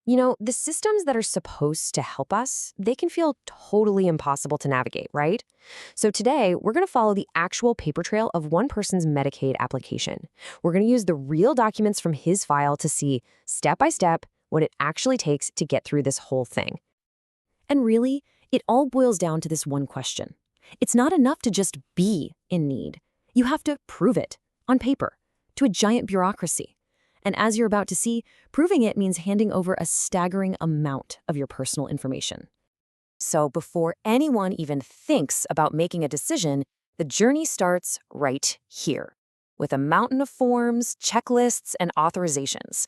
The systems that are supposed to help us, they can feel totally impossible to navigate, right? So today, we're going to follow the actual paper trail of one person's Medicaid application. We're going to use the real documents from his file to see, step by step, what it actually takes to get through this whole thing. And really, it all boils down to this one question. It's not enough to just be in need. You have to prove it, on paper, to a giant bureaucracy. And as you're about to see, proving it means handing over a staggering amount of your personal information. So before anyone even thinks about making a decision, the journey starts right here, with a mountain of forms, checklists, and authorizations.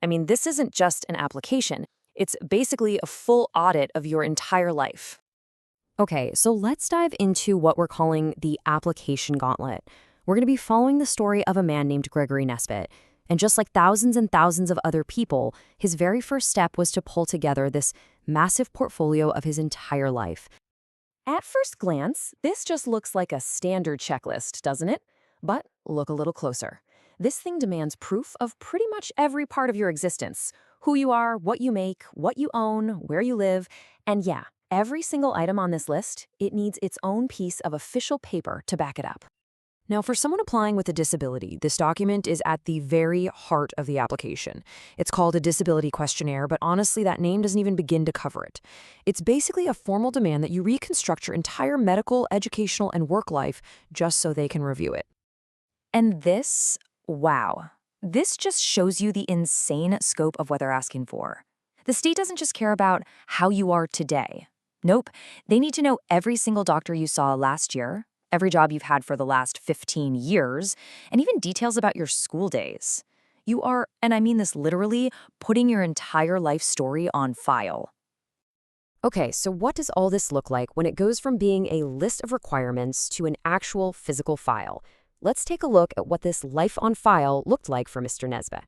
I mean, this isn't just an application. It's basically a full audit of your entire life. Okay, so let's dive into what we're calling the application gauntlet. We're going to be following the story of a man named Gregory Nesbitt. And just like thousands and thousands of other people, his very first step was to pull together this massive portfolio of his entire life. At first glance, this just looks like a standard checklist, doesn't it? But look a little closer. This thing demands proof of pretty much every part of your existence. Who you are, what you make, what you own, where you live. And yeah, every single item on this list, it needs its own piece of official paper to back it up. Now, for someone applying with a disability, this document is at the very heart of the application. It's called a disability questionnaire, but honestly, that name doesn't even begin to cover it. It's basically a formal demand that you reconstruct your entire medical, educational, and work life just so they can review it. And this, wow, this just shows you the insane scope of what they're asking for. The state doesn't just care about how you are today. Nope, they need to know every single doctor you saw last year, every job you've had for the last 15 years, and even details about your school days. You are, and I mean this literally, putting your entire life story on file. Okay, so what does all this look like when it goes from being a list of requirements to an actual physical file? Let's take a look at what this life on file looked like for Mr. Nesbitt.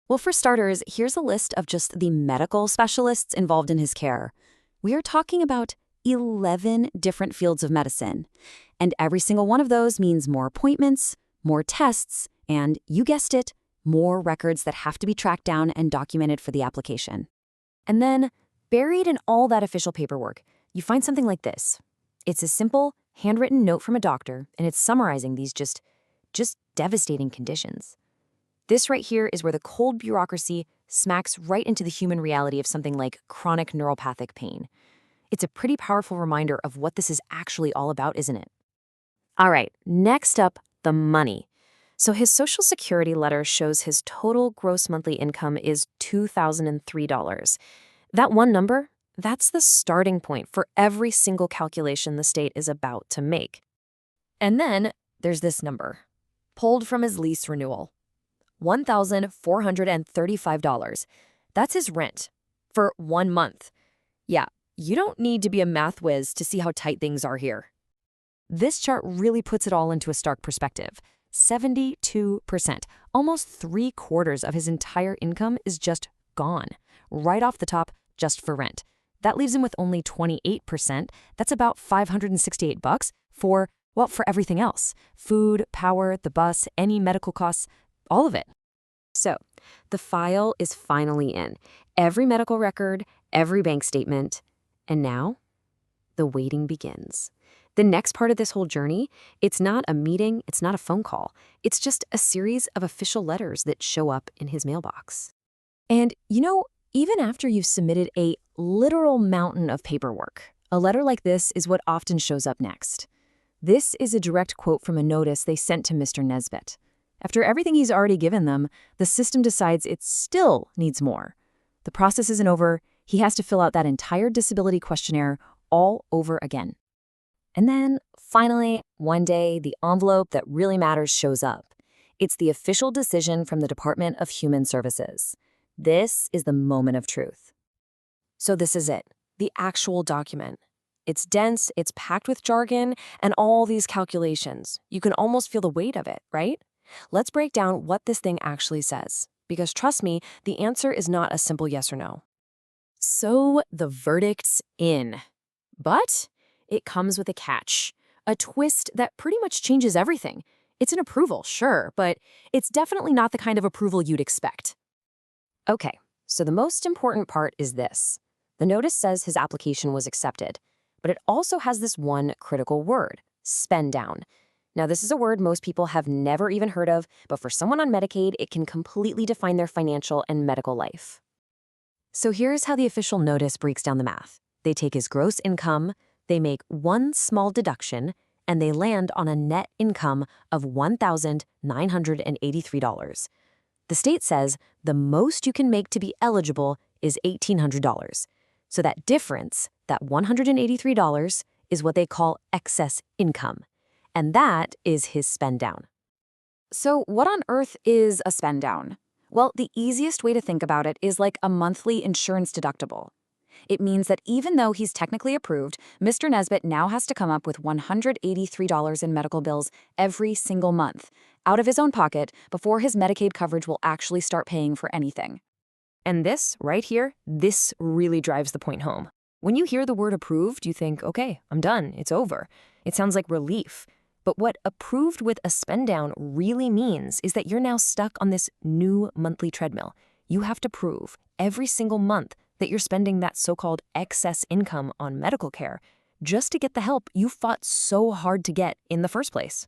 Well, for starters, here's a list of just the medical specialists involved in his care. We are talking about 11 different fields of medicine. And every single one of those means more appointments, more tests, and, you guessed it, more records that have to be tracked down and documented for the application. And then, buried in all that official paperwork, you find something like this. It's a simple, handwritten note from a doctor, and it's summarizing these just devastating conditions. This right here is where the cold bureaucracy smacks right into the human reality of something like chronic neuropathic pain. It's a pretty powerful reminder of what this is actually all about, isn't it? All right, next up, the money. So his Social Security letter shows his total gross monthly income is $2,003. That one number, that's the starting point for every single calculation the state is about to make. And then there's this number, pulled from his lease renewal, $1,435. That's his rent for 1 month. Yeah, you don't need to be a math whiz to see how tight things are here. This chart really puts it all into a stark perspective. 72%, almost 3/4 of his entire income is just gone, right off the top, just for rent. That leaves him with only 28%. That's about $568 for everything else. Food, power, the bus, any medical costs, all of it. So, the file is finally in. Every medical record, every bank statement, and now the waiting begins. The next part of this whole journey, it's not a meeting, it's not a phone call. It's just a series of official letters that show up in his mailbox. And, even after you've submitted a literal mountain of paperwork, a letter like this is what often shows up next. This is a direct quote from a notice they sent to Mr. Nesbitt. After everything he's already given them, the system decides it still needs more. The process isn't over. He has to fill out that entire disability questionnaire all over again. And then, finally, one day, the envelope that really matters shows up. It's the official decision from the Department of Human Services. This is the moment of truth. So this is it, the actual document. It's dense, it's packed with jargon, and all these calculations. You can almost feel the weight of it, right? Let's break down what this thing actually says, because trust me, the answer is not a simple yes or no. So the verdict's in. But it comes with a catch, a twist that pretty much changes everything. It's an approval, sure, but it's definitely not the kind of approval you'd expect. Okay, So the most important part is this. The notice says his application was accepted, but it also has this one critical word, spend down. Now, this is a word most people have never even heard of, but for someone on Medicaid, it can completely define their financial and medical life. So here's how the official notice breaks down the math. They take his gross income, they make one small deduction, and they land on a net income of $1,983. The state says the most you can make to be eligible is $1,800. So that difference, that $183, is what they call excess income. And that is his spend down. So what on earth is a spend down? Well, the easiest way to think about it is like a monthly insurance deductible. It means that even though he's technically approved, Mr. Nesbitt now has to come up with $183 in medical bills every single month, out of his own pocket, before his Medicaid coverage will actually start paying for anything. And this, right here, this really drives the point home. When you hear the word approved, you think, okay, I'm done, it's over. It sounds like relief. But what approved with a spend down really means is that you're now stuck on this new monthly treadmill. You have to prove every single month that you're spending that so-called excess income on medical care just to get the help you fought so hard to get in the first place.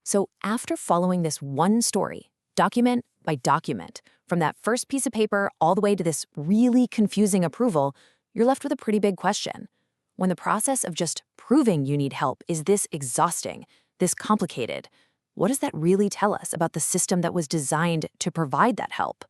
So after following this one story, document by document, from that first piece of paper all the way to this really confusing approval, you're left with a pretty big question. When the process of just proving you need help is this exhausting, this complicated, what does that really tell us about the system that was designed to provide that help?